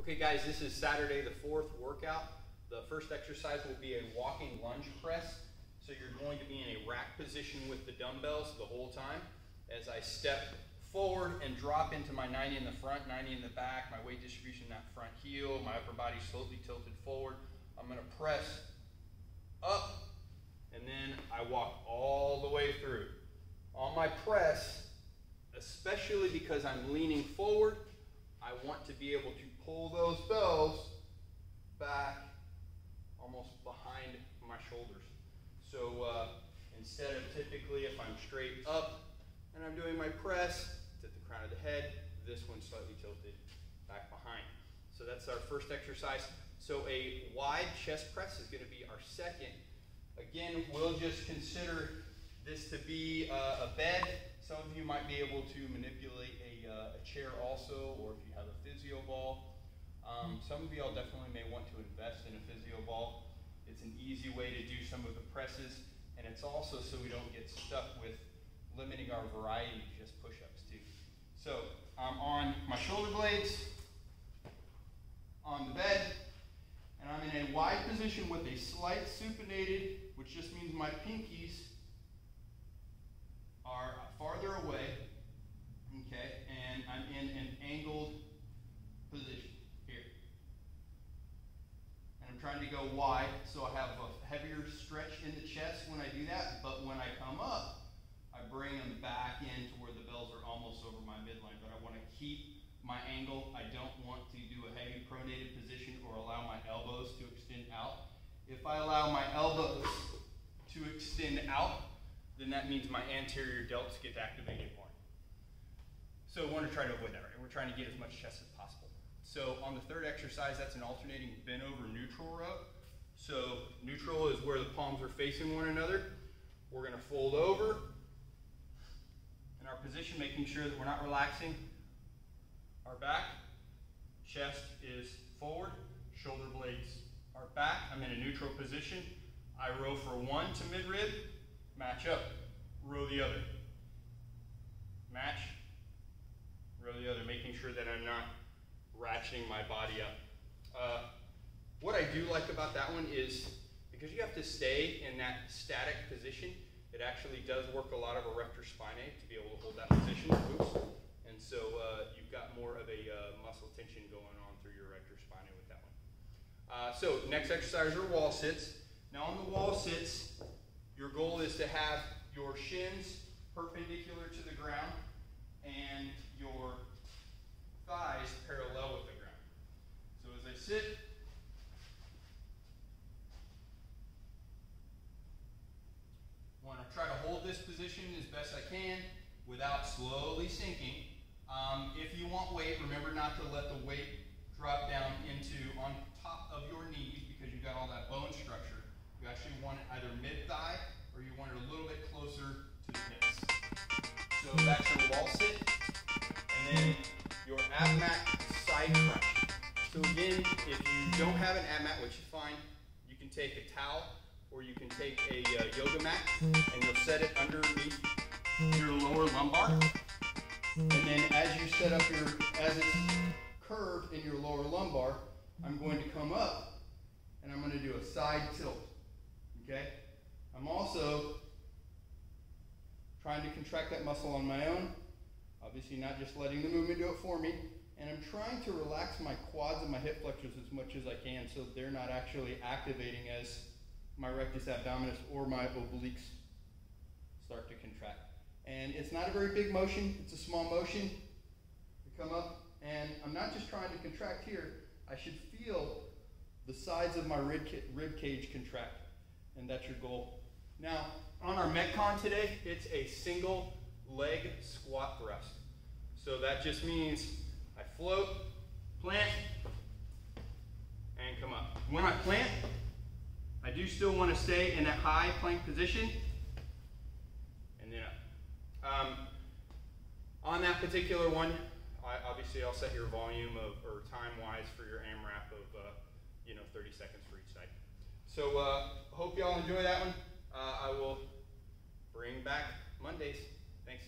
Okay guys, this is Saturday the 4th workout. The first exercise will be a walking lunge press. So you're going to be in a rack position with the dumbbells the whole time. As I step forward and drop into my 90 in the front, 90 in the back, my weight distribution that front heel, my upper body slightly tilted forward. I'm going to press up and then I walk all the way through. On my press, especially because I'm leaning forward, I want to be able to pull those bells back almost behind my shoulders. So instead of typically if I'm straight up and I'm doing my press, it's at the crown of the head, this one's slightly tilted back behind. So that's our first exercise. So a wide chest press is going to be our second. Again, we'll just consider this to be a bed. Some of you might be able to manipulate a chair also, or if you have a physio ball. Some of y'all definitely may want to invest in a physio ball. It's an easy way to do some of the presses, and it's also so we don't get stuck with limiting our variety to just push-ups too. So I'm on my shoulder blades, on the bed, and I'm in a wide position with a slight supinated, which just means my pinkies are farther away, okay, and I'm in an angled position here. And I'm trying to go wide, so I have a heavier stretch in the chest when I do that, but when I come up, I bring them back in to where the bells are almost over my midline, but I want to keep my angle. I don't want to do a heavy pronated position or allow my elbows to extend out. If I allow my elbows to extend out, then that means my anterior delts get activated more. So we want to try to avoid that, right? We're trying to get as much chest as possible. So on the third exercise, that's an alternating bent over neutral row. So neutral is where the palms are facing one another. We're going to fold over in our position, making sure that we're not relaxing our back. Chest is forward, shoulder blades are back. I'm in a neutral position. I row for one to mid-rib, match up, row the other. Match, row the other, making sure that I'm not ratcheting my body up. What I do like about that one is because you have to stay in that static position, it actually does work a lot of erector spinae to be able to hold that position. Oops. And so you've got more of a muscle tension going on through your erector spinae with that one. So next exercise are wall sits. Now on the wall sits, your goal is to have your shins perpendicular to the ground and your thighs parallel with the ground. So as I sit, I want to try to hold this position as best I can without slowly sinking. If you want weight, remember not to let the weight drop down on top of your knees because you've got all that bone structure. You actually want it either mid-thigh or you want it a little bit closer to the hips. So that's your wall sit. And then your ab mat side crunch. So again, if you don't have an ab mat, which is fine, you can take a towel or you can take a yoga mat and you'll set it underneath your lower lumbar. And then as you set up as it's curved in your lower lumbar, I'm going to come up and I'm going to do a side tilt. Okay? I'm also trying to contract that muscle on my own, obviously not just letting the movement do it for me, and I'm trying to relax my quads and my hip flexors as much as I can so they're not actually activating as my rectus abdominis or my obliques start to contract. And it's not a very big motion, it's a small motion. I come up, and I'm not just trying to contract here, I should feel the sides of my rib cage contract. And that's your goal. Now, on our Metcon today, it's a single leg squat thrust. So that just means I float, plant, and come up. When I plant, I do still want to stay in that high plank position, and then up. On that particular one, obviously I'll set your volume or time-wise for your AMRAP of 30 seconds for each side. So hope y'all enjoy that one. I will bring back Mondays. Thanks.